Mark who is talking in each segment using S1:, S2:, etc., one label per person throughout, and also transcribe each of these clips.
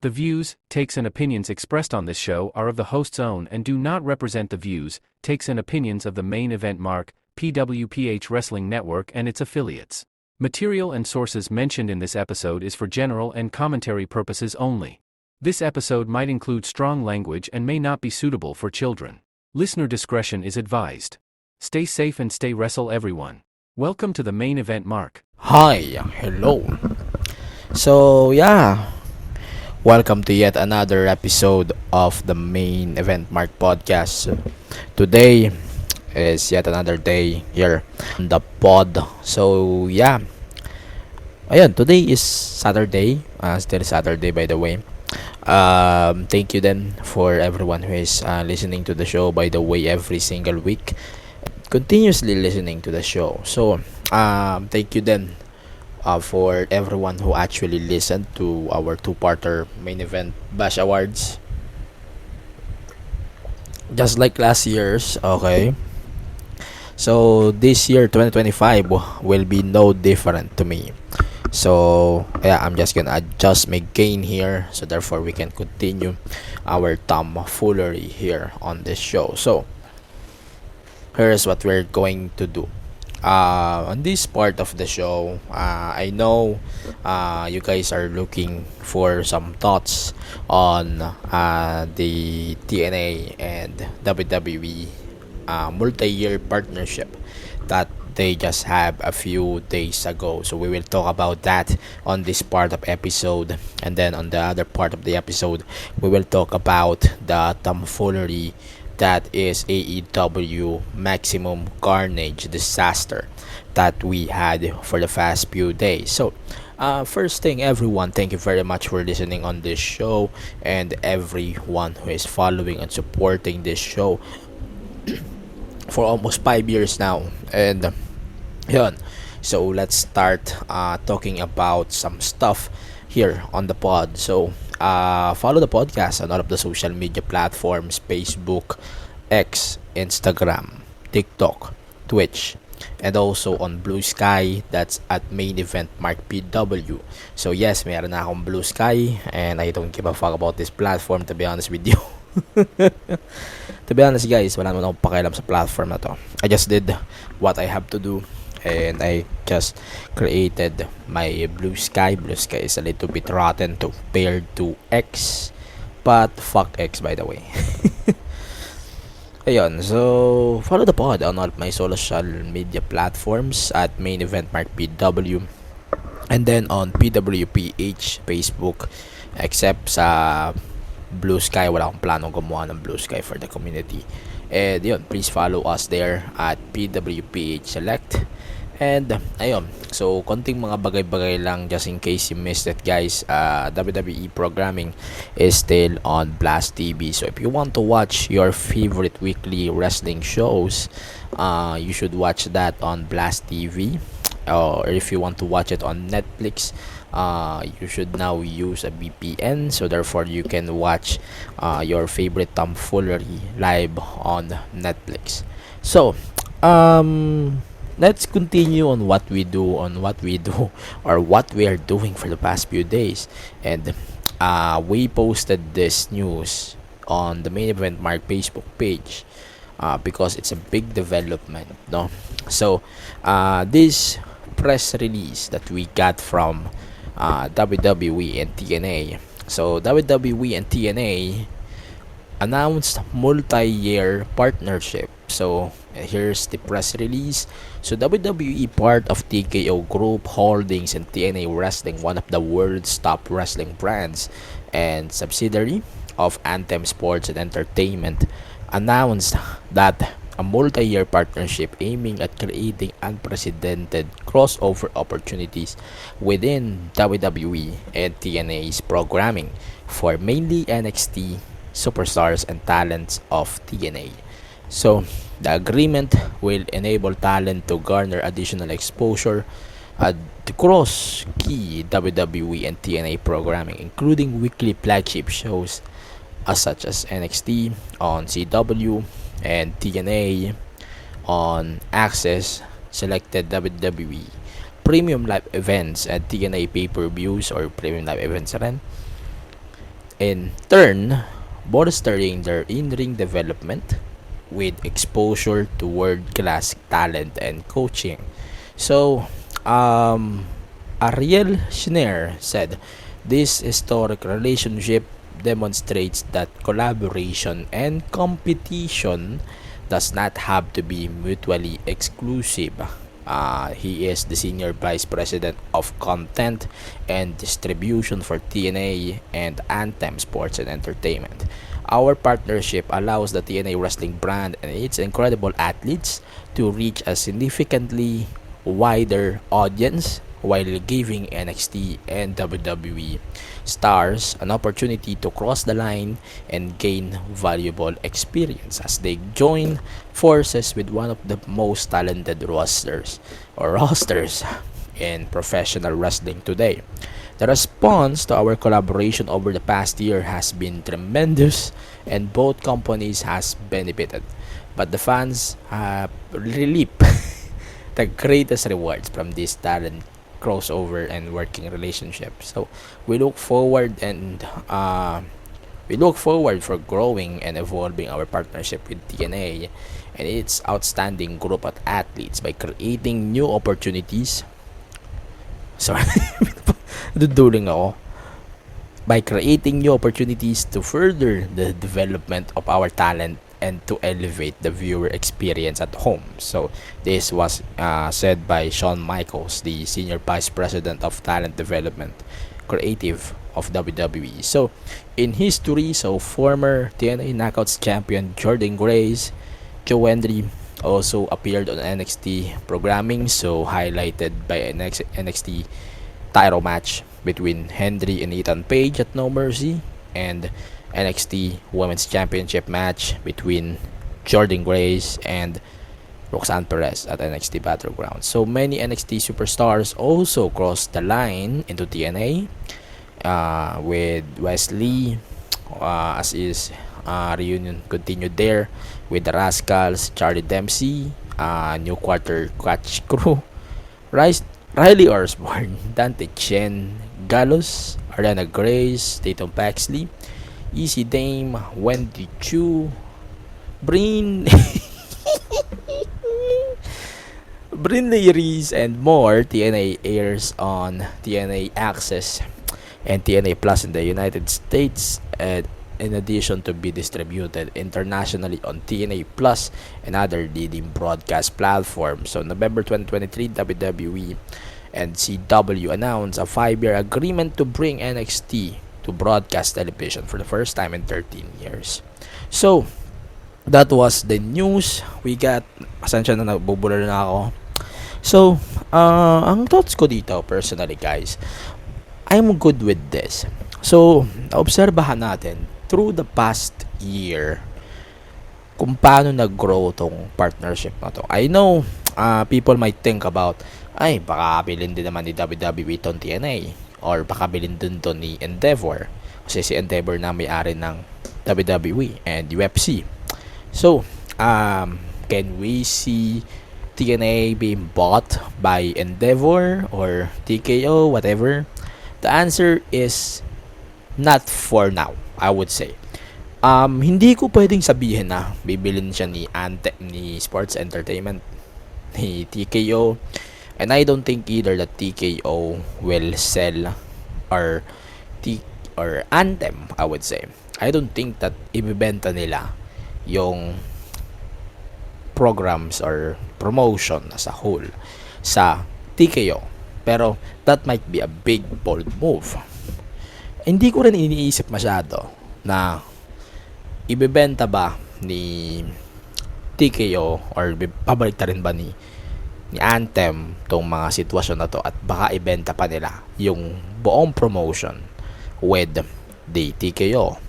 S1: The views, takes and opinions expressed on this show are of the host's own and do not represent the views, takes and opinions of the main event mark, PWPH Wrestling Network and its affiliates. Material and sources mentioned in this episode is for general and commentary purposes only. This episode might include strong language and may not be suitable for children. Listener discretion is advised. Stay safe and stay wrestle everyone. Welcome to the main event mark.
S2: Hi, hello. Welcome to yet another episode of the main event mark podcast. Today is yet another day here on the pod. Today is Saturday. Still Saturday, by the way. Thank you then for everyone who is listening to the show, by the way, every single week, continuously listening to the show. Thank you then for everyone who actually listened to our two-parter main event bash awards, just like last year's. Okay, so this year 2025 will be no different to me. I'm just gonna adjust my gain here, so therefore we can continue our tomfoolery here on this show. So here's what we're going to do. On this part of the show, I know you guys are looking for some thoughts on the TNA and WWE multi-year partnership that they just have a few days ago. So we will talk about that on this part of episode, and then on the other part of the episode we will talk about the tomfoolery that is AEW Maximum Carnage disaster that we had for the past few days. So first thing, everyone, thank you very much for listening on this show, and everyone who is following and supporting this show for almost 5 years now. And so let's start talking about some stuff here on the pod. So follow the podcast on all of the social media platforms: Facebook, X, Instagram, TikTok, Twitch, and also on Blue Sky. That's at Main Event Mark PW. So yes, meron na akong Blue Sky, and I don't give a fuck about this platform, to be honest with you. To be honest, guys, wala naman akong pakialam sa platform na to. I just did what I have to do, and I just created my Blue Sky. Blue Sky is a little bit rotten compared to X, but fuck X, by the way. So follow the pod on all of my social media platforms at Main Event Mark PW, and then on PWPH Facebook, except sa Blue Sky, wala akong planong gumawa ng Blue Sky for the community. And please follow us there at PWPH Select. And so konting mga bagay-bagay lang just in case you missed it, guys. WWE programming is still on Blast TV. So if you want to watch your favorite weekly wrestling shows, you should watch that on Blast TV. Or if you want to watch it on Netflix, you should now use a VPN, so therefore you can watch your favorite tomfoolery live on Netflix. So let's continue on what we do or what we are doing for the past few days. And we posted this news on the Main Event Mark Facebook page because it's a big development, no? So this press release that we got from WWE and TNA. So WWE and TNA announced multi-year partnership. So here's the press release. So WWE, part of TKO Group Holdings and TNA Wrestling, one of the world's top wrestling brands and subsidiary of Anthem Sports and Entertainment, announced that a multi-year partnership aiming at creating unprecedented crossover opportunities within WWE and TNA's programming for mainly NXT superstars and talents of TNA. So the agreement will enable talent to garner additional exposure across key WWE and TNA programming, including weekly flagship shows such as NXT on CW and TNA on Access, selected WWE premium live events at TNA pay-per-views or premium live events rin, In turn, bolstering their in-ring development with exposure to world-class talent and coaching. So, Ariel Schneer said, this historic relationship demonstrates that collaboration and competition does not have to be mutually exclusive. He is the Senior Vice President of Content and Distribution for TNA and Anthem Sports and Entertainment. Our partnership allows the TNA Wrestling brand and its incredible athletes to reach a significantly wider audience while giving NXT and WWE stars an opportunity to cross the line and gain valuable experience as they join forces with one of the most talented rosters in professional wrestling today. The response to our collaboration over the past year has been tremendous and both companies has benefited. But the fans have reaped the greatest rewards from this talent crossover and working relationship. So we look forward for growing and evolving our partnership with TNA and its outstanding group of athletes by creating new opportunities. Sorry, duduling ako. By creating new opportunities to further the development of our talent and to elevate the viewer experience at home. So this was said by Shawn Michaels, the Senior Vice President of Talent Development Creative of WWE. So in history, former TNA Knockouts champion Jordan Grace, Joe Hendry also appeared on NXT programming, highlighted by an NXT title match between Hendry and Ethan Page at No Mercy, and NXT Women's Championship match between Jordan Grace and Roxanne Perez at NXT Battleground. So many NXT superstars also crossed the line into TNA, with Wesley, as is reunion continued there with the Rascals, Charlie Dempsey, New Quarter Catch Crew, Riley Osborne, Dante Chen, Gallows, Ariana Grace, Tatum Paxley, Easy Dame, Wendy Chu, Bryn Reese, and more. TNA airs on TNA Access and TNA Plus in the United States, and in addition to be distributed internationally on TNA Plus and other leading broadcast platforms. So November 2023, WWE and CW announced a 5-year agreement to bring NXT to broadcast television for the first time in 13 years. So that was the news we got. Pasensya na, nabubulol na ako. So ang thoughts ko dito personally, guys, I'm good with this. So naobserbahan natin through the past year kung paano nag-grow tong partnership na to. I know people might think about, ay, baka bilhin din naman ni WWE tong TNA, or baka bilhin din to ni Endeavor, kasi si Endeavor na may-ari ng WWE and UFC. So can we see TNA being bought by Endeavor or TKO, whatever? The answer is not for now, I would say. Hindi ko pwedeng sabihin na bibilin siya ni Sports Entertainment, ni TKO, and I don't think either that TKO will sell or Anthem, I would say. I don't think that ibebenta nila yung programs or promotion as a whole sa TKO. Pero that might be a big bold move. Hindi ko rin iniisip masyado na ibebenta ba ni TKO or pabalik ta rin ba ni Anthem tong mga sitwasyon na to, at baka ibenta pa nila yung buong promotion with the TKO.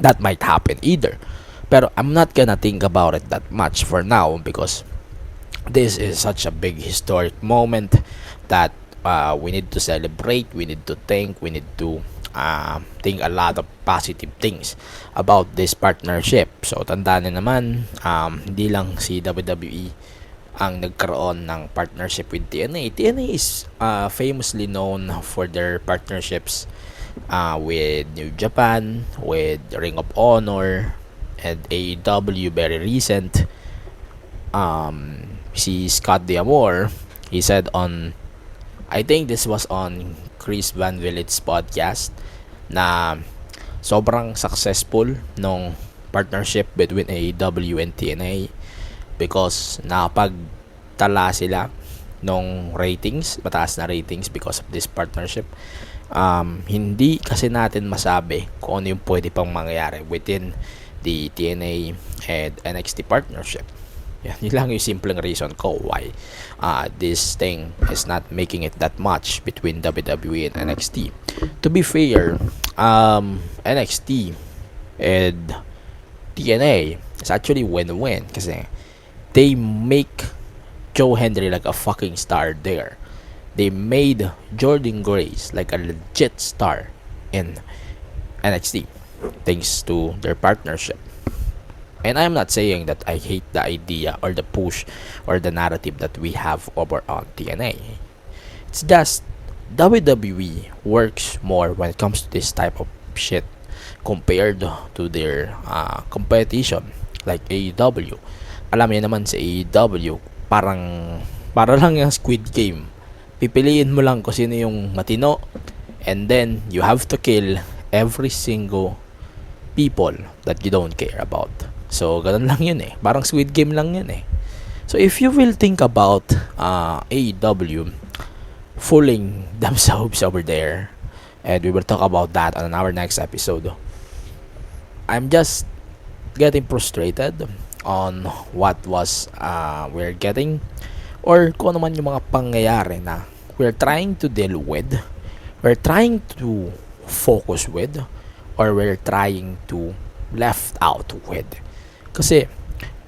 S2: That might happen either. Pero I'm not gonna think about it that much for now, because this is such a big historic moment that we need to celebrate, we need to think a lot of positive things about this partnership. So tandaan na naman, hindi lang si WWE ang nagkaroon ng partnership with TNA. TNA is famously known for their partnerships with New Japan, with Ring of Honor, and AEW very recent. Si Scott D'Amore, he said on, I think this was on Chris Van Vliet's podcast, na sobrang successful nung partnership between AEW and TNA because nakapagtala sila nung ratings, mataas na ratings because of this partnership. Hindi kasi natin masabi kung ano yung pwede pang mangyari within the TNA and NXT partnership. Yan, yun lang yung simpleng reason ko why this thing is not making it that much between WWE and NXT. To be fair, NXT and TNA is actually win-win kasi they make Joe Hendry like a fucking star there. They made Jordan Grace like a legit star in NXT thanks to their partnership. And I'm not saying that I hate the idea or the push or the narrative that we have over on TNA. It's just WWE works more when it comes to this type of shit compared to their competition like AEW. Alam niyo naman sa AEW, para lang yung Squid Game. Pipiliin mo lang kung sino yung matino, and then you have to kill every single people that you don't care about. So, ganun lang yun eh. Parang Squid Game lang yun eh. So, if you will think about AEW fooling themselves over there, and we will talk about that on our next episode, I'm just getting frustrated on what was we're getting, or kung ano man yung mga pangyayari na we're trying to deal with, we're trying to focus with, or we're trying to left out with. Kasi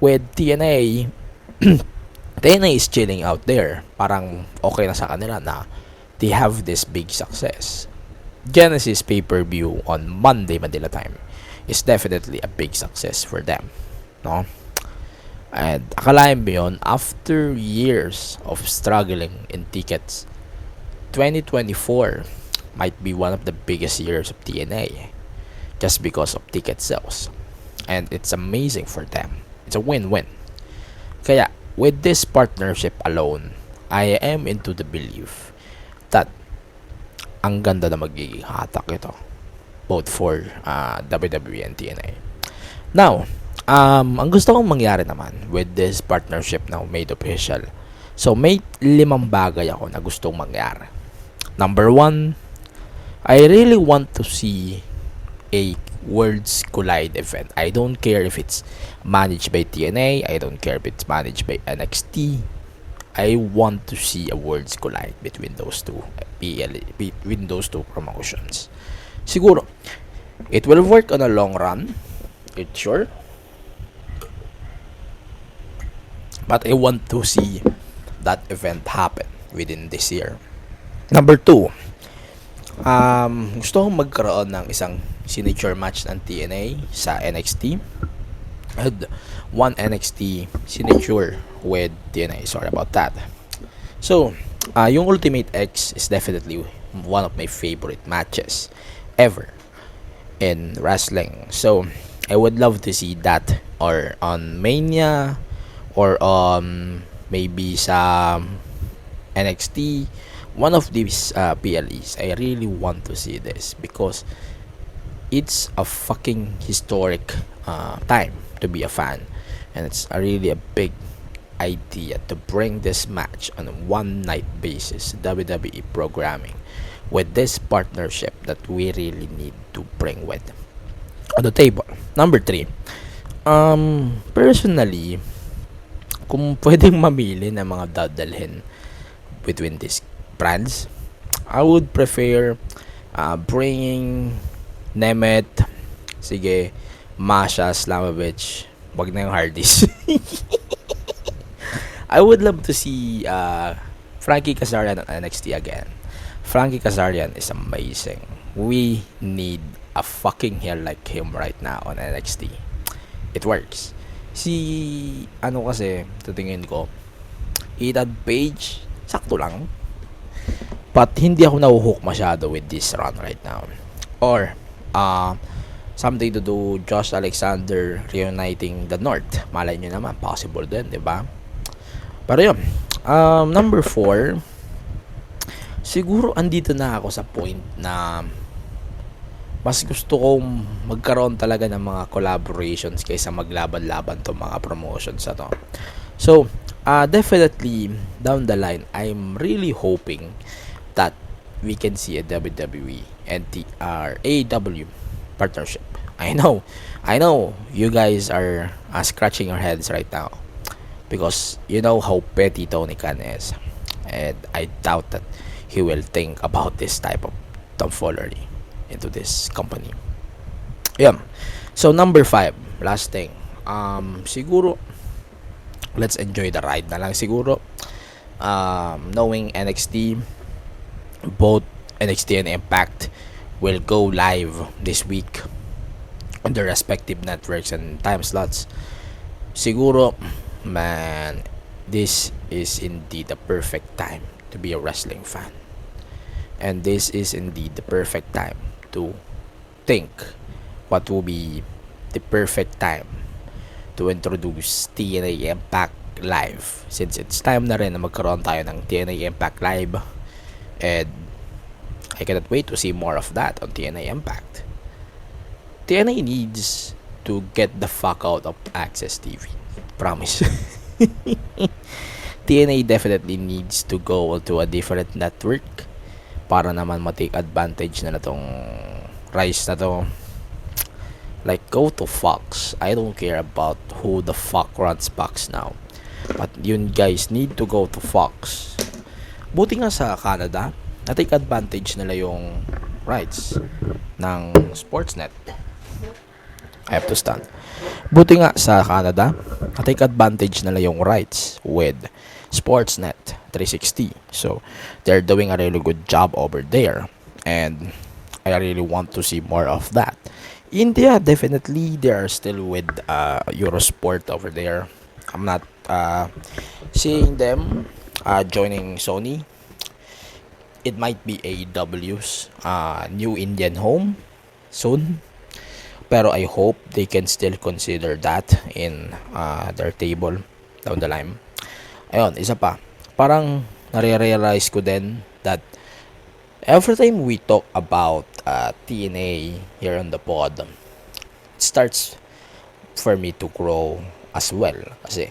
S2: with TNA, TNA is chilling out there. Parang okay na sa kanila na they have this big success. Genesis pay-per-view on Monday Manila time is definitely a big success for them, no? And akalain mo yun, after years of struggling in tickets, 2024 might be one of the biggest years of TNA just because of ticket sales. And it's amazing for them. It's a win-win. Kaya, with this partnership alone, I am into the belief that ang ganda na magiging hatak ito, both for WWE and TNA. Now, ang gusto kong mangyari naman with this partnership now made official. So, may 5 bagay ako na gustong mangyari. Number 1, I really want to see a Worlds Collide event. I don't care if it's managed by TNA, I don't care if it's managed by NXT. I want to see a Worlds Collide between those two between those two promotions. Siguro it will work on a long run, it's sure, but I want to see that event happen within this year. Number 2, gusto kong magkaroon ng isang signature match ng TNA sa NXT and one NXT signature with TNA. Sorry about that. So, yung Ultimate X is definitely one of my favorite matches ever in wrestling. So, I would love to see that or on Mania or maybe sa NXT, one of these PLEs. I really want to see this because it's a fucking historic time to be a fan, and it's really a big idea to bring this match on a one night basis WWE programming with this partnership that we really need to bring with on the table. Number 3, personally, kung pwedeng mamili ng mga dadalhin between these brands, I would prefer bringing Nemeth, sige, Masha Slamovich, wag na yung Hardys. I would love to see Frankie Kazarian on NXT again. Frankie Kazarian is amazing. We need a fucking heel like him right now on NXT. It works. Si, kasi, tutingin ko, Ethan Page, sakto lang. But hindi ako nahuhook masyado with this run right now. or something to do Josh Alexander reuniting the North. Malay nyo naman, possible din, di ba? Pero yun, number 4, siguro andito na ako sa point na mas gusto kong magkaroon talaga ng mga collaborations kaysa maglaban-laban tong mga promotions na to. So, definitely, down the line, I'm really hoping that we can see a WWE and AEW partnership. I know, you guys are scratching your heads right now because you know how petty Tony Khan is, and I doubt that he will think about this type of tomfoolery into this company. Yeah. So number 5, last thing. Siguro let's enjoy the ride na lang siguro. Knowing NXT, both NXT and Impact will go live this week on their respective networks and time slots. Siguro, man, this is indeed the perfect time to be a wrestling fan. And this is indeed the perfect time to think what will be the perfect time to introduce TNA Impact Live, since it's time na rin na magkaroon tayo ng TNA Impact Live, and I cannot wait to see more of that on TNA Impact. TNA needs to get the fuck out of Access TV. Promise. TNA definitely needs to go to a different network para naman ma-take advantage na tong rise na to. Like, go to Fox. I don't care about who the fuck runs Fox now, but you guys need to go to Fox. Buti nga sa Canada, na-take advantage nila yung rights ng Sportsnet. I have to stand. Buti nga sa Canada, na-take advantage nila yung rights with Sportsnet 360. So, they're doing a really good job over there. And I really want to see more of that. India, definitely, they are still with Eurosport over there. I'm not seeing them joining Sony. It might be AEW's new Indian home soon. Pero I hope they can still consider that in their table down the line. Ayun, isa pa. Parang nare-realize ko din that every time we talk about TNA here on the pod, it starts for me to grow as well. Kasi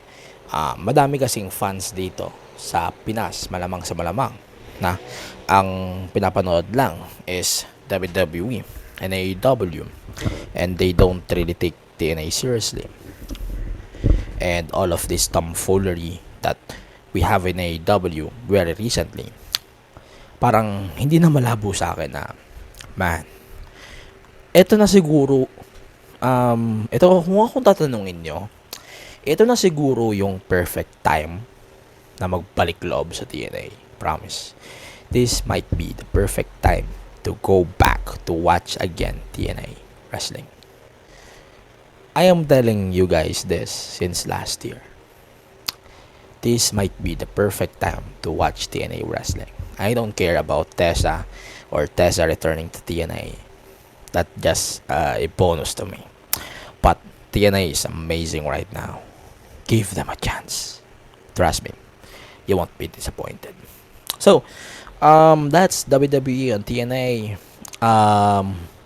S2: madami kasing fans dito sa Pinas, malamang sa malamang, na ang pinapanood lang is WWE and AEW, and they don't really take TNA seriously. And all of this tomfoolery that we have in AEW very recently, parang hindi na malabo sa akin na, man, eto na siguro, ito, kung akong tatanungin nyo, ito na siguro yung perfect time na magbalik loob sa TNA. Promise. This might be the perfect time to go back to watch again TNA Wrestling. I am telling you guys this since last year. This might be the perfect time to watch TNA Wrestling. I don't care about Tessa or Tessa returning to TNA. That's just a bonus to me. But TNA is amazing right now. Give them a chance. Trust me, you won't be disappointed. So, that's WWE and TNA.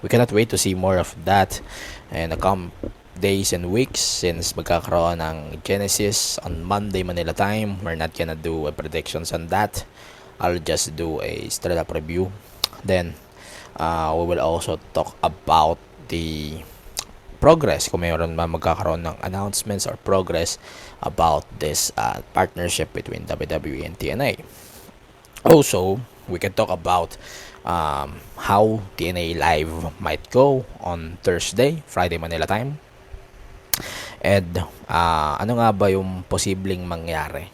S2: We cannot wait to see more of that in the coming days and weeks, since magkakaroon ng Genesis on Monday Manila time. We're not gonna do a predictions on that. I'll just do a straight up review. Then, we will also talk about the progress, kung mayroon man magkakaroon ng announcements or progress about this partnership between WWE and TNA. Also, we can talk about how TNA Live might go on Thursday, Friday Manila time. And ano nga ba yung posibleng mangyari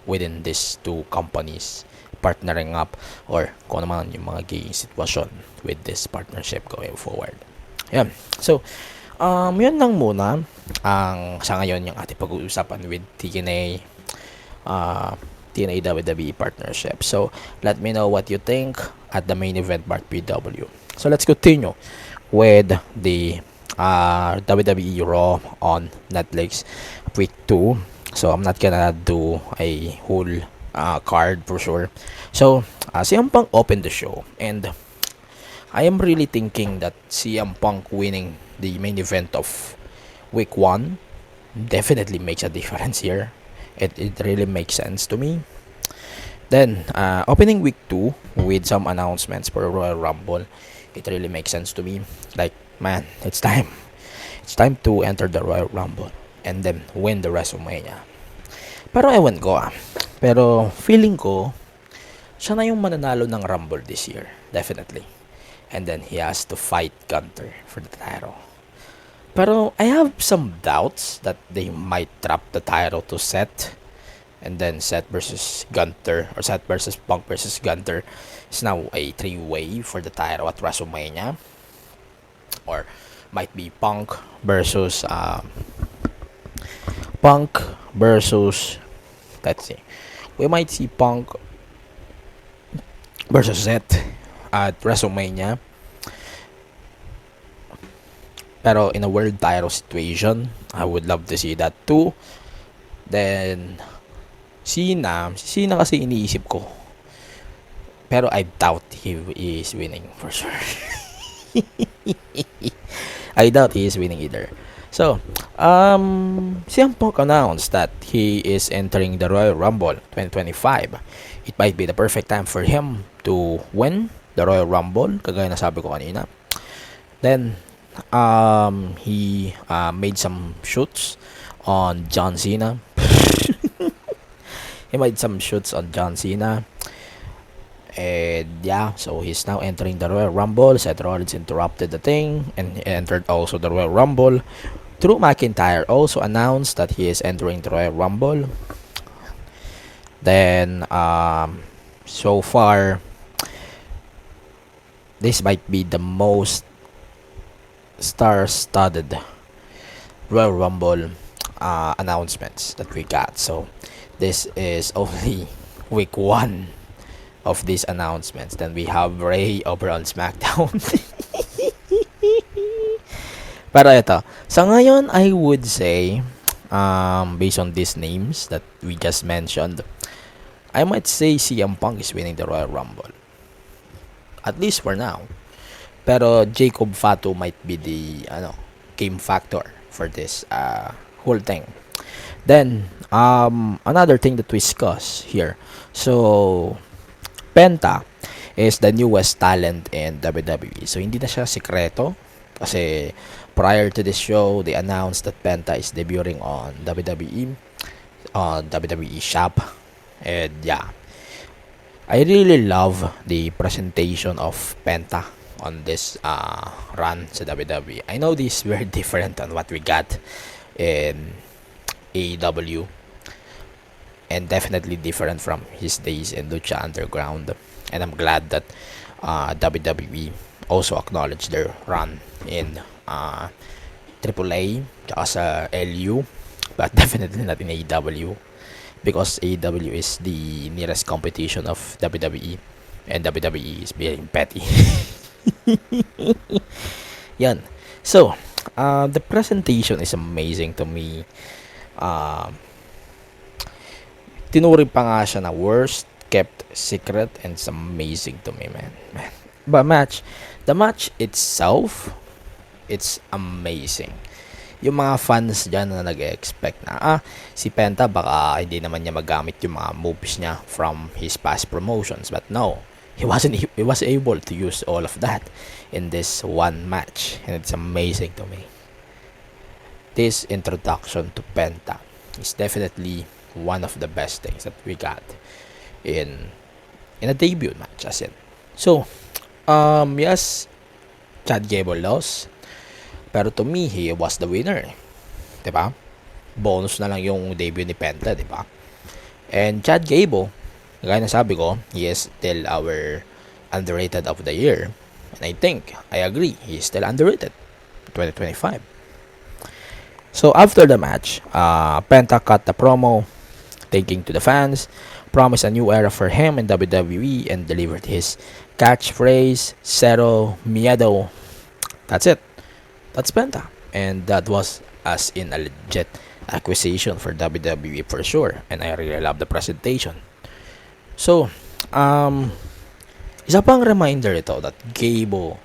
S2: within these two companies partnering up, or kung ano man yung mga magiging sitwasyon with this partnership going forward. Yan. So, yun lang muna ang sa ngayon yung ating pag-uusapan with TNA. TNA WWE partnership. So let me know what you think at the main event part PW. So let's continue with the WWE Raw on Netflix week 2. So I'm not gonna do a whole card for sure. So CM Punk opened the show, and I am really thinking that CM Punk winning the main event of week 1 definitely makes a difference here. It really makes sense to me. Then, opening week 2 with some announcements for Royal Rumble, it really makes sense to me. Like, man, it's time. It's time to enter the Royal Rumble and then win the WrestleMania. Pero ewan ko Pero feeling ko, siya na yung mananalo ng Rumble this year. Definitely. And then he has to fight Gunter for the title. Pero I have some doubts that they might drop the title to Seth. And then Seth versus Gunter, or Seth versus Punk versus Gunter is now a 3-way for the title at WrestleMania. Or might be Punk versus let's see. We might see Punk versus Seth at WrestleMania. Pero in a world title situation, I would love to see that too. Then Cena kasi iniisip ko. Pero I doubt he is winning for sure. I doubt he is winning either. So, CM Punk announced that he is entering the Royal Rumble 2025. It might be the perfect time for him to win the Royal Rumble, kagaya na sabi ko kanina. Then, he made some shoots on John Cena. He made some shoots on John Cena. And yeah, so he's now entering the Royal Rumble. Seth Rollins interrupted the thing and entered also the Royal Rumble. Drew McIntyre also announced that he is entering the Royal Rumble. Then, so far, this might be the most star-studded Royal Rumble announcements that we got. So this is only week 1 of these announcements. Then we have Ray over on SmackDown. Pero ito, sa ngayon, I would say, based on these names that we just mentioned, I might say CM Punk is winning the Royal Rumble. At least for now. Pero Jacob Fatu might be the game factor for this whole thing. Then another thing that we discuss here. So Penta is the newest talent in WWE. So hindi na siya sekreto kasi prior to this show they announced that Penta is debuting on WWE Shop. And yeah, I really love the presentation of Penta on this run sa WWE. I know this is very different on what we got in AEW, and definitely different from his days in Lucha Underground. And I'm glad that WWE also acknowledged their run in AAA tsaka sa LU, but definitely not in AEW, because AEW is the nearest competition of WWE, and WWE is being petty. Yan. So, the presentation is amazing to me. Tinuri pa nga siya na worst kept secret, and it's amazing to me, man. But the match itself, it's amazing. Yung mga fans dyan na nag-expect na si Penta baka hindi naman niya magamit yung mga moves niya from his past promotions, but no, he was able to use all of that in this one match, and it's amazing to me. This introduction to Penta is definitely one of the best things that we got in a debut match, as in. So, yes, Chad Gable lost, pero to me, he was the winner. Diba? Bonus na lang yung debut ni Penta, diba? And Chad Gable, gaya na sabi ko, he is still our underrated of the year. And I think, I agree, he is still underrated. 2025. So, after the match, Penta cut the promo, taking to the fans, promised a new era for him in WWE and delivered his catchphrase, Cero Miedo. That's it. That's Penta. And that was as in a legit acquisition for WWE for sure. And I really love the presentation. So, isa pang reminder ito that Gable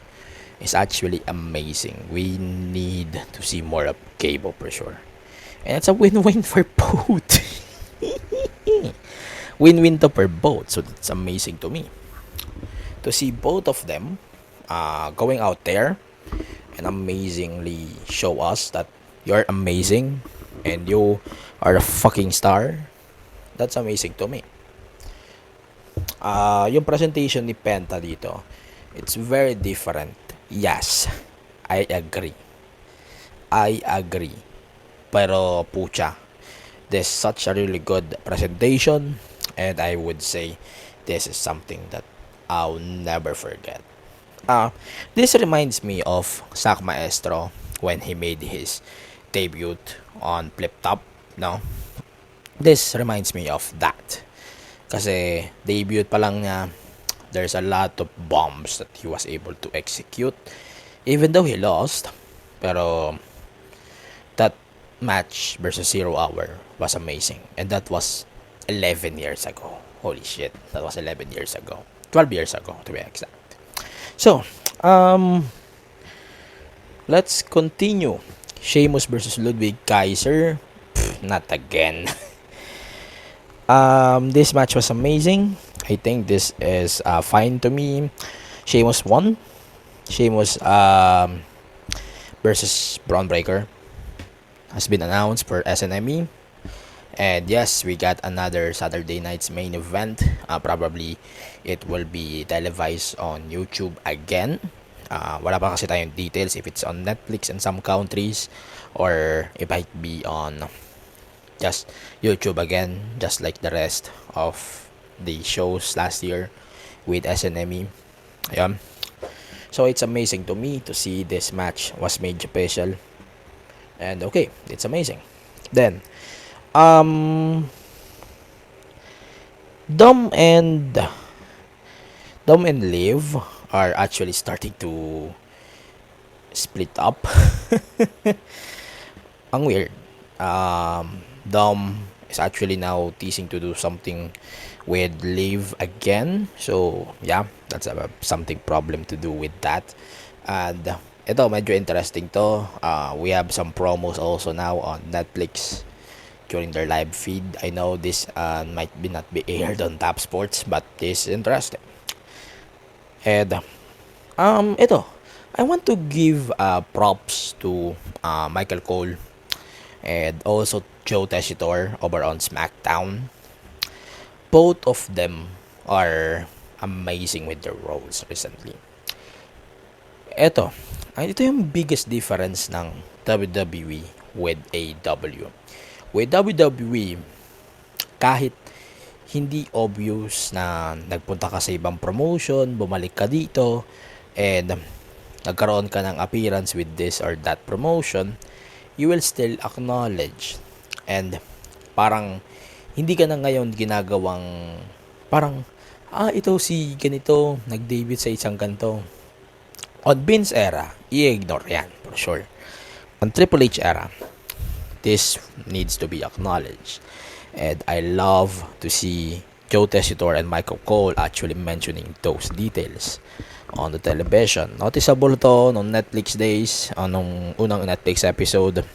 S2: is actually amazing. We need to see more of Gable for sure. And it's a win-win for both. Win-win to for both. So that's amazing to me. To see both of them going out there and amazingly show us that you're amazing and you are a fucking star. That's amazing to me. Yung presentation ni Penta dito, it's very different. Yes, I agree. Pero pucha, this is such a really good presentation, and I would say this is something that I'll never forget. This reminds me of Zack Maestro when he made his debut on Flip Top, no? This reminds me of that. Kasi debut pa lang niya, there's a lot of bombs that he was able to execute. Even though he lost, pero that match versus Zero Hour was amazing. And that was 11 years ago. Holy shit, that was 11 years ago. 12 years ago, to be exact. So, let's continue. Sheamus versus Ludwig Kaiser. Not again. This match was amazing. I think this is fine to me. Sheamus won. Sheamus versus Braun Breaker has been announced for SNME. And yes, we got another Saturday night's main event. Probably it will be televised on YouTube again. Wala pa kasi tayong details if it's on Netflix in some countries or it might be on just YouTube again, just like the rest of the shows last year with SNME. Ayan. So it's amazing to me to see this match was made special. And okay, it's amazing. Then Dom and Liv are actually starting to split up. Ang weird. Dom is actually now teasing to do something with Liv again. So, yeah, that's something problem to do with that. And ito, medyo interesting to. We have some promos also now on Netflix during their live feed. I know this might not be aired on Top Sports, but this is interesting. And ito, I want to give props to Michael Cole and also Joe Tessitore over on SmackDown. Both of them are amazing with their roles recently. Ito yung biggest difference ng WWE with AEW. With WWE, kahit hindi obvious na nagpunta ka sa ibang promotion, bumalik ka dito, and nagkaroon ka ng appearance with this or that promotion, you will still acknowledge. And parang hindi ka na ngayon ginagawang parang ito si ganito nag-debut sa isang ganito. On Vince era, i-ignore yan for sure. On Triple H era, this needs to be acknowledged. And I love to see Joe Tessitore and Michael Cole actually mentioning those details on the television. Noticeable to on Netflix days, nung unang Netflix episode.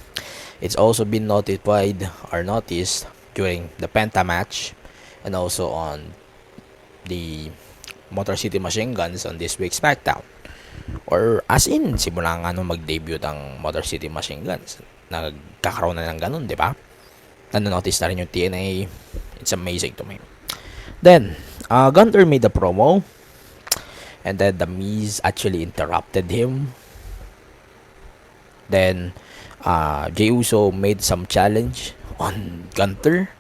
S2: It's also been notified or noticed during the Penta match and also on the Motor City Machine Guns on this week's SmackDown. Or as in, simula nga nung mag-debut ang Motor City Machine Guns, nagkakaroon na ng ganun, di ba? Nanonotice na rin yung TNA. It's amazing to me. Then, Gunther made a promo. And then, The Miz actually interrupted him. Then, Jey Uso made some challenge on Gunther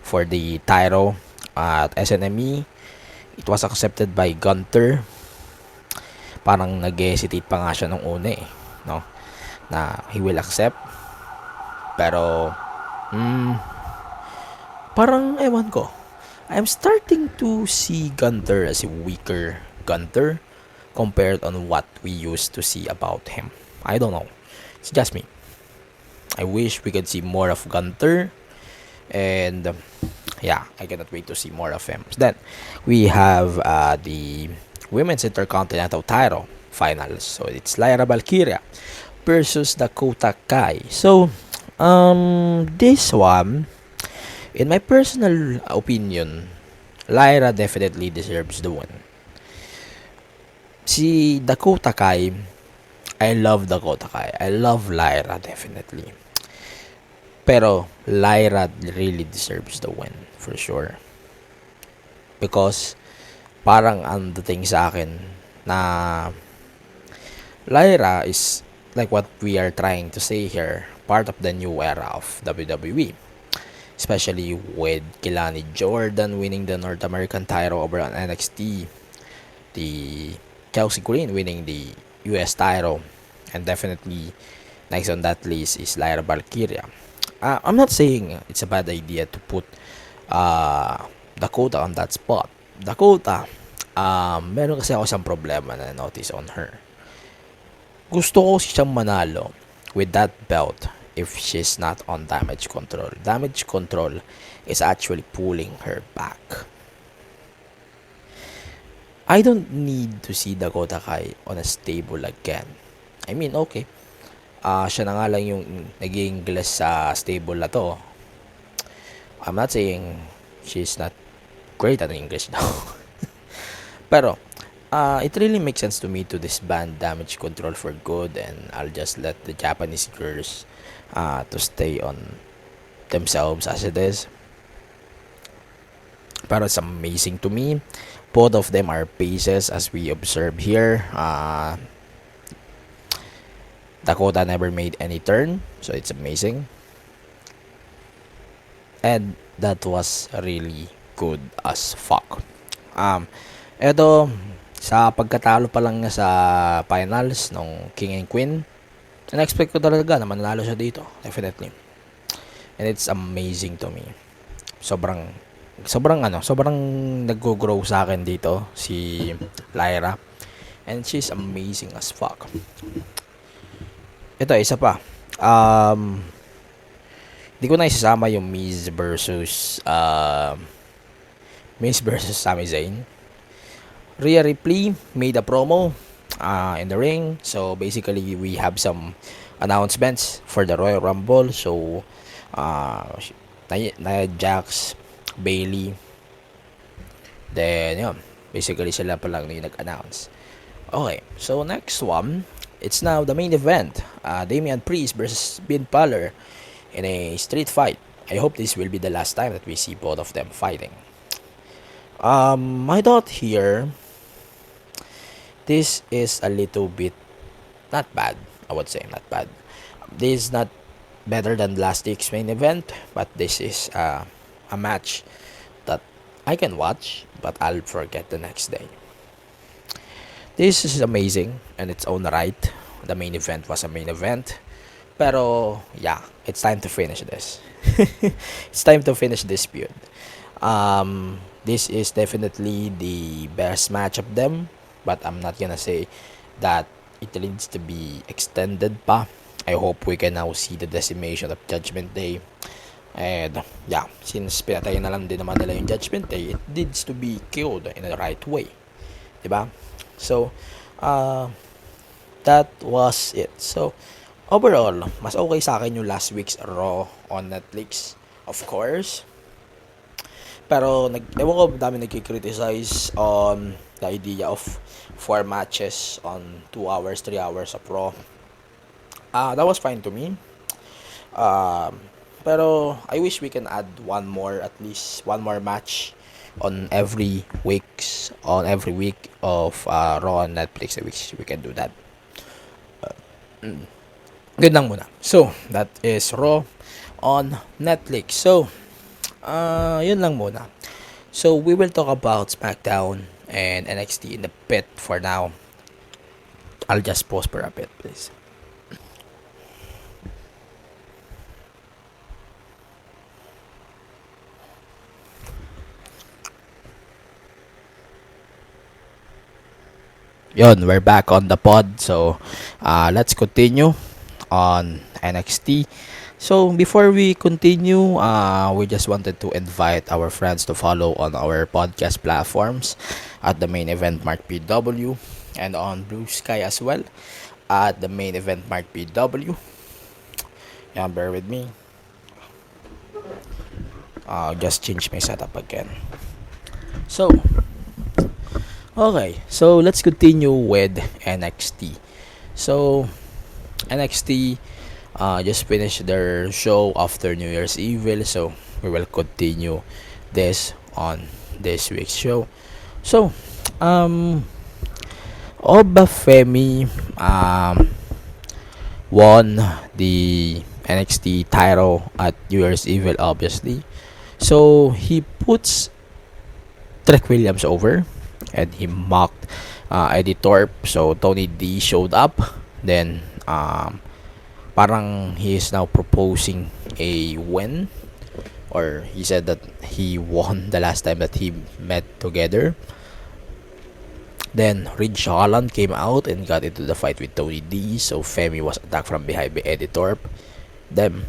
S2: for the title at SNME. It was accepted by Gunther. Parang nag-hesitate pa nga siya nung una no? Na he will accept. Pero parang ewan ko. I'm starting to see Gunther as a weaker Gunther compared on what we used to see about him. I don't know. It's just me. I wish we could see more of Gunther, and yeah, I cannot wait to see more of him. Then we have the Women's Intercontinental title finals. So it's Lyra Valkyria versus Dakota Kai. So this one, in my personal opinion, Lyra definitely deserves the win. Si Dakota Kai, I love Dakota Kai. I love Lyra definitely. Pero Lyra really deserves the win for sure. Because parang ang dating sa akin na Lyra is like what we are trying to say here, part of the new era of WWE. Especially with Kilani Jordan winning the North American title over on NXT, the Chelsea Green winning the US title, and definitely next on that list is Lyra Valkyria. I'm not saying it's a bad idea to put Dakota on that spot. Dakota, meron kasi ako isang problema na notice on her. Gusto ko siyang manalo with that belt if she's not on damage control. Damage control is actually pulling her back. I don't need to see Dakota Kai on a stable again. I mean, okay. Siya na nga lang yung naging glass sa stable na to. I'm not saying she's not great at English now. Pero, it really makes sense to me to disband damage control for good, and I'll just let the Japanese girls to stay on themselves as it is. Pero it's amazing to me. Both of them are paces as we observe here. Dakota never made any turn, so it's amazing. And that was really good as fuck. Eto, sa pagkatalo pa lang niya sa finals ng King and Queen, in-expect ko talaga na manalo siya dito, definitely. And it's amazing to me. Sobrang nag-grow sa akin dito si Lyra, and she's amazing as fuck. Ito, isa pa. Hindi ko na isasama yung Miz versus Sami Zayn. Rhea Ripley made a promo in the ring. So basically, we have some announcements for the Royal Rumble. So Nia Jax, Bayley, then yun, basically sila pa lang yung nag-announce. Okay, so next one, it's now the main event. Damian Priest versus Finn Balor in a street fight. I hope this will be the last time that we see both of them fighting. My thought here, this is a little bit not bad. I would say not bad. This is not better than last week's main event, but this is a match that I can watch, but I'll forget the next day. This is amazing in its own right. The main event was a main event. Pero, yeah, it's time to finish this. It's time to finish this feud. This is definitely the best match of them, but I'm not gonna say that it needs to be extended pa. I hope we can now see the decimation of Judgment Day. And, yeah, since pinatay na lang din naman nila yung Judgment Day, it needs to be killed in the right way. Diba? So, that was it. So, overall, mas okay sa akin yung last week's Raw on Netflix, of course. Pero, ewan ko, dami nagkikriticize on the idea of 4 matches on 2 hours, 3 hours of Raw. That was fine to me. Pero, I wish we can add at least one more match on every week of Raw on Netflix. I wish we can do that. Good lang muna. So, that is Raw on Netflix. So, yun lang muna. So, we will talk about SmackDown and NXT in the pit for now. I'll just pause for a bit, please. Yon, we're back on the pod. So, let's continue on NXT. So, before we continue, we just wanted to invite our friends to follow on our podcast platforms at the main event Mark PW and on Blue Sky as well at the main event Mark PW. Yeah, bear with me. I'll just change my setup again. So, okay. So, let's continue with NXT. So, NXT just finished their show after New Year's Evil, so we will continue this on this week's show. So, Obafemi won the NXT title at New Year's Evil, obviously. So he puts Trek Williams over, and he mocked Eddie Thorpe. So Tony D showed up. Then parang he is now proposing a win, or he said that he won the last time that he met together. Then Ridge Holland came out and got into the fight with Tony D. So Femi was attacked from behind by Eddie Thorpe. Then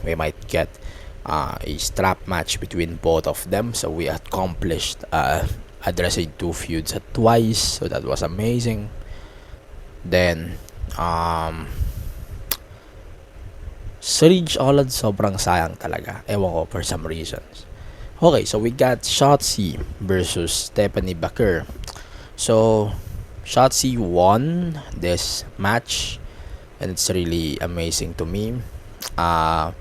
S2: we might get a strap match between both of them. So we accomplished addressing two feuds at twice. So that was amazing. Then Ridge Holland sobrang sayang talaga. Ewan ko for some reasons. Okay, so we got Shotzi versus Stephanie Baker. So Shotzi won this match, and it's really amazing to me. I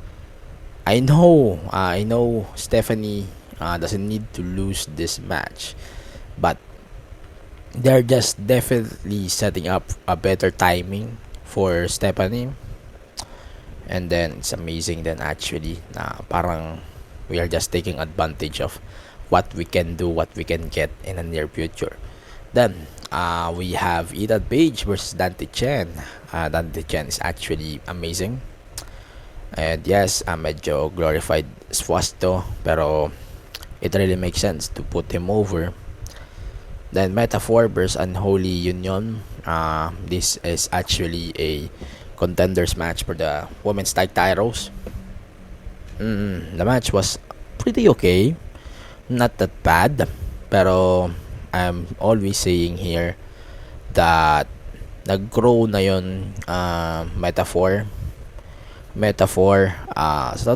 S2: know Stephanie doesn't need to lose this match, but they're just definitely setting up a better timing for Stephanie. And then it's amazing then actually parang we are just taking advantage of what we can do, what we can get in the near future. Then we have Ethan Page versus Dante Chen. Dante Chen is actually amazing. And yes, medyo glorified Swasto, pero it really makes sense to put him over. Then Metaphor versus Unholy Union. This is actually a contenders match for the women's tag titles. The match was pretty okay, not that bad, pero I'm always saying here that nag-grow na yun Metaphor. Sa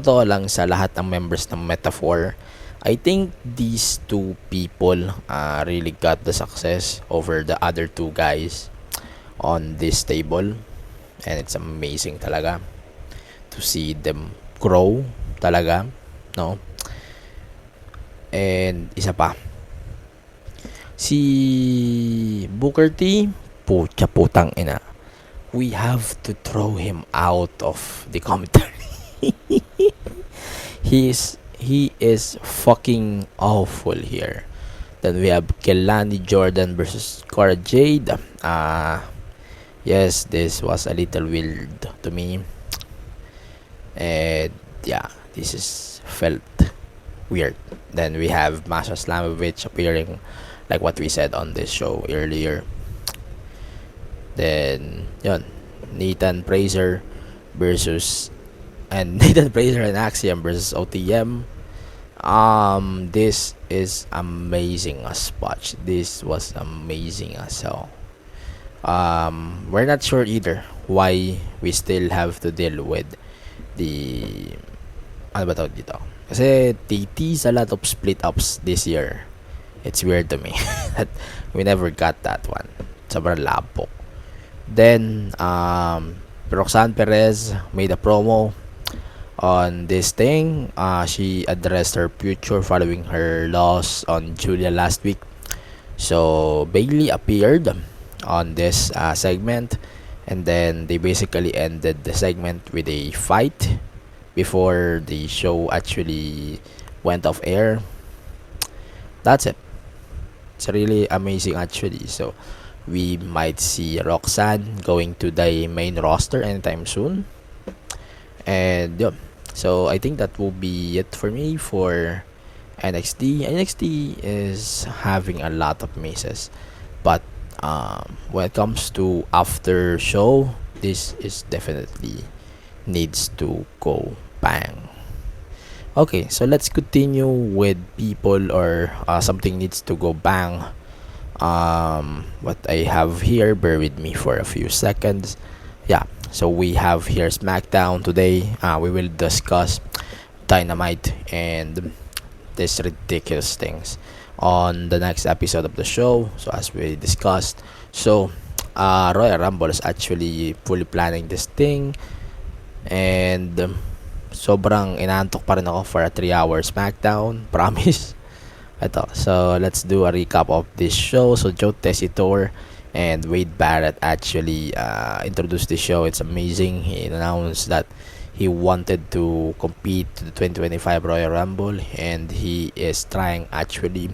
S2: totoo lang, sa lahat ng members ng Metaphor, I think these two people really got the success over the other two guys on this table. And it's amazing talaga to see them grow talaga, no? And isa pa, si Booker T, putang ina, we have to throw him out of the commentary. he is fucking awful here. Then we have Kelani Jordan versus Cora Jade. Yes, this was a little weird to me. And yeah, this is felt weird. Then we have Masha Slamovich appearing, like what we said on this show earlier. Then yun, Nathan Fraser and Axiom versus OTM. This is amazing as watch. This was amazing as hell. We're not sure either why we still have to deal with the ano ba tawag dito, kasi they tease a lot of split ups this year. It's weird to me that we never got that one. Sobrang lapok. Then Roxanne Perez made a promo on this thing. She addressed her future following her loss on Julia last week. So Bailey appeared on this segment, and then they basically ended the segment with a fight before the show actually went off air. That's it. It's really amazing actually. So we might see Roxanne going to the main roster anytime soon. And yeah, so I think that will be it for me for NXT. NXT is having a lot of misses, but when it comes to after show, this is definitely needs to go bang. Okay, so let's continue with people or something needs to go bang. What I have here, bear with me for a few seconds. Yeah, so we have here SmackDown today. We will discuss Dynamite and these ridiculous things on the next episode of the show. So as we discussed, so Royal Rumble is actually fully planning this thing, and sobrang inaantok pa rin ako for a 3-hour SmackDown. Promise. Ito. So let's do a recap of this show. So Joe Tessitore and Wade Barrett actually introduced the show. It's amazing. He announced that he wanted to compete to the 2025 Royal Rumble, and he is trying actually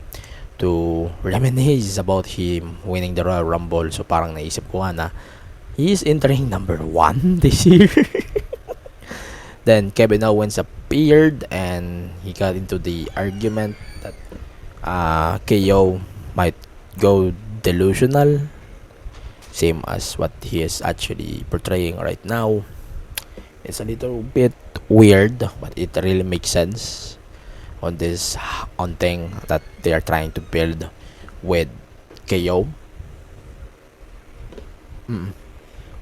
S2: to reminisce about him winning the Royal Rumble. So parang naisip ko na he is entering number 1 this year. Then Kevin Owens appeared and he got into the argument that KO might go delusional, same as what he is actually portraying right now. It's a little bit weird, but it really makes sense on this thing that they are trying to build with KO.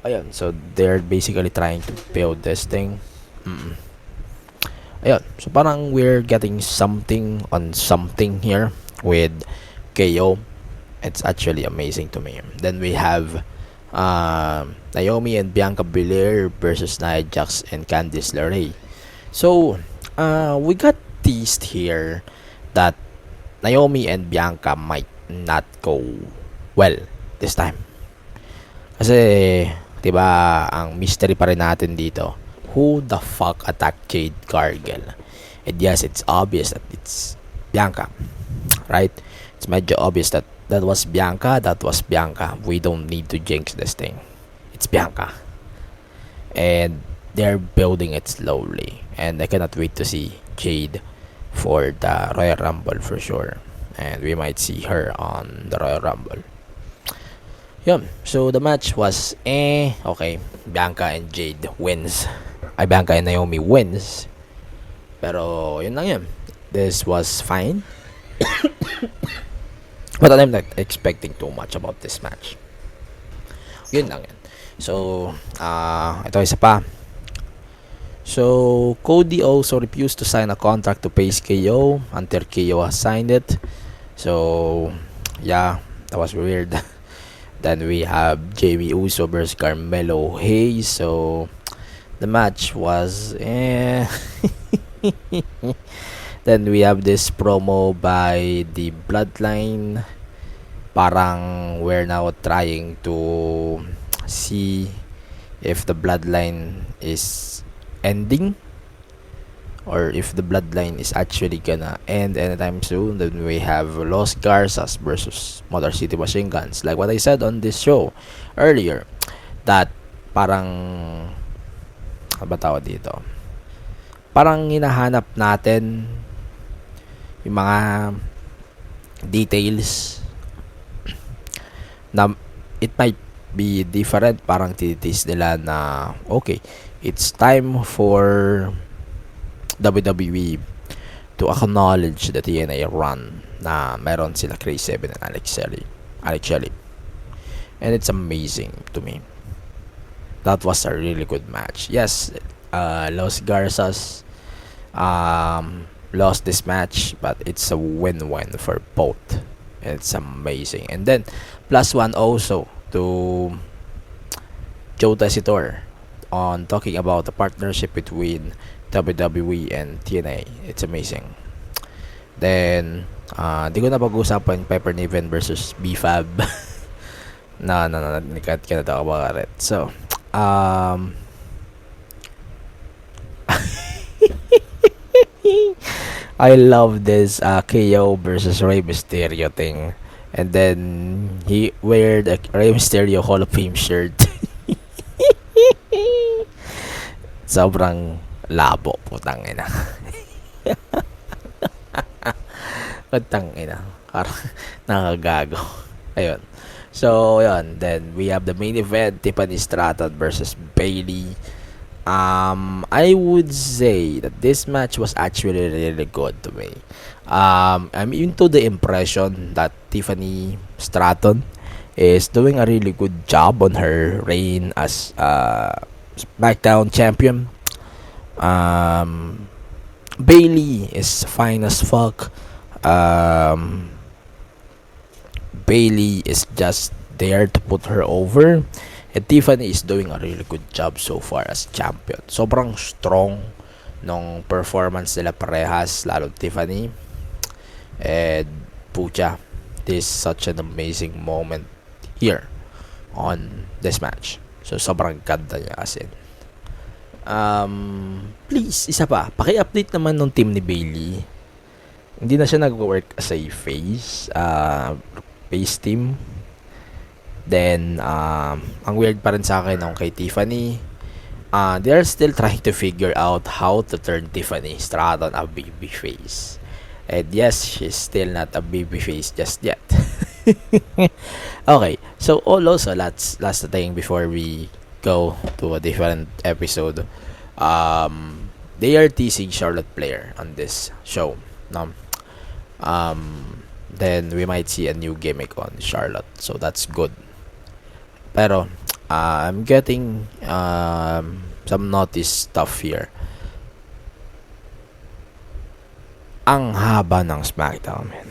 S2: Ayun, so they're basically trying to build this thing. Ayun, so parang we're getting something on something here with KO. It's actually amazing to me. Then we have Naomi and Bianca Belair versus Nia Jax and Candice LeRae. So we got teased here that Naomi and Bianca might not go well this time. Kasi, diba, ang mystery pa rin natin dito. Who the fuck attacked Jade Cargill? And yes, it's obvious that it's Bianca, right? It's medyo obvious that that was Bianca. We don't need to jinx this thing. It's Bianca. And they're building it slowly. And I cannot wait to see Jade for the Royal Rumble for sure. And we might see her on the Royal Rumble. Yun. So the match was okay. Bianca and Jade wins. Bianca and Naomi wins. Pero yun lang yun. This was fine. But I'm not expecting too much about this match. Yun lang yun. So, ito isa pa. So, Cody also refused to sign a contract to face KO until KO has signed it. So, yeah, that was weird. Then we have Jamie Uso versus Carmelo Hayes. So, the match was Then we have this promo by the Bloodline. Parang we're now trying to see if the Bloodline is ending or if the Bloodline is actually gonna end anytime soon. Then we have Los Garzas versus Motor City Machine Guns. Like what I said on this show earlier, that parang ano ba tawag dito? Parang hinahanap natin yung mga details na it might be different. Parang titiis nila na okay, it's time for WWE to acknowledge the TNA run na meron sila Chris Sabin and Alex Shelley. And it's amazing to me. That was a really good match. Yes, Los Garzas lost this match, but it's a win-win for both. It's amazing. And then +1 also to Joe Tessitore on talking about the partnership between WWE and TNA. It's amazing. Then di ko na pag-usapan Pepper Niven versus B-Fab. no, can't talk about it. So I love this KO versus Rey Mysterio thing. And then he wear the Rey Mysterio Hall of Fame shirt. Sobrang labo, putang ina. Putang ina. Nakagago. Ayun. So, yun. Then, we have the main event, Tiffany Stratton versus Bailey. I would say that this match was actually really good to me. I'm into the impression that Tiffany Stratton is doing a really good job on her reign as SmackDown champion. Bailey is fine as fuck. Bailey is just there to put her over. And Tiffany is doing a really good job so far as champion. Sobrang strong nung performance nila parehas, lalo Tiffany. And pucha, this is such an amazing moment here on this match. So sobrang ganda niya as in. Please, isa pa, paki-update naman ng team ni Bailey. Hindi na siya nag-work as a face team. Then, ang weird pa rin sa akin nung kay Tiffany, they are still trying to figure out how to turn Tiffany Stratton a babyface. And yes, she's still not a babyface just yet. Okay, so also last thing before we go to a different episode, they are teasing Charlotte Flair on this show. No? Then we might see a new gimmick on Charlotte, so that's good. Pero I'm getting some notice stuff here. Ang haba ng SmackDown, man.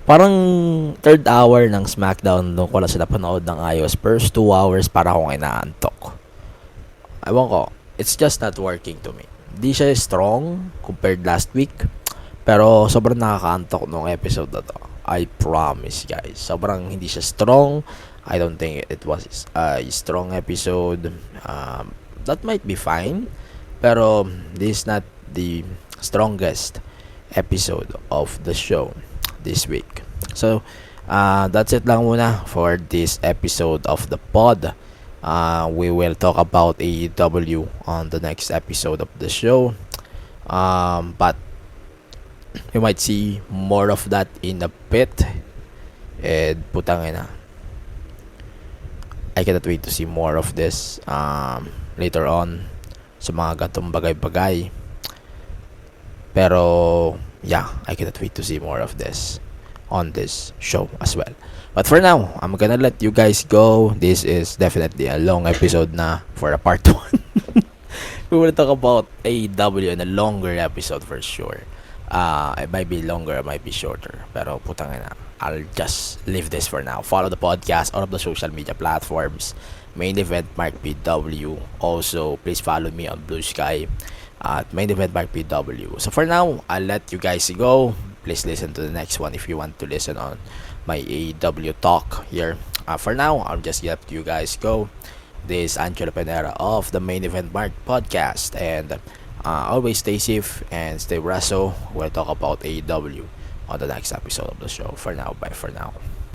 S2: Parang third hour ng SmackDown nung ko lang sila panood ng ayos. First 2 hours para akong inaantok. Ewan ko, it's just not working to me. Di siya strong compared last week, pero sobrang nakakaantok nung episode na to. I promise, guys. Sobrang hindi siya strong. I don't think it was a strong episode. That might be fine, pero this is not the strongest episode of the show this week. So, that's it lang muna for this episode of the pod. We will talk about AEW on the next episode of the show. But we might see more of that in a bit. And putangin na, I cannot wait to see more of this later on sa mga gatong bagay-bagay. Pero yeah, I cannot wait to see more of this on this show as well. But for now, I'm gonna let you guys go. This is definitely a long episode na for a part 1. We will talk about AEW in a longer episode for sure. It might be longer, it might be shorter. Pero putang ina, I'll just leave this for now. Follow the podcast, all of the social media platforms. Main Event Mark PW. Also, please follow me on Blue Sky at Main Event Mark PW. So for now, I'll let you guys go. Please listen to the next one if you want to listen on my AEW talk here. For now, I'll just let you guys go. This is Angelo of the Main Event Mark podcast. And always stay safe and stay wrestle. We'll talk about AEW on the next episode of the show. For now, bye for now.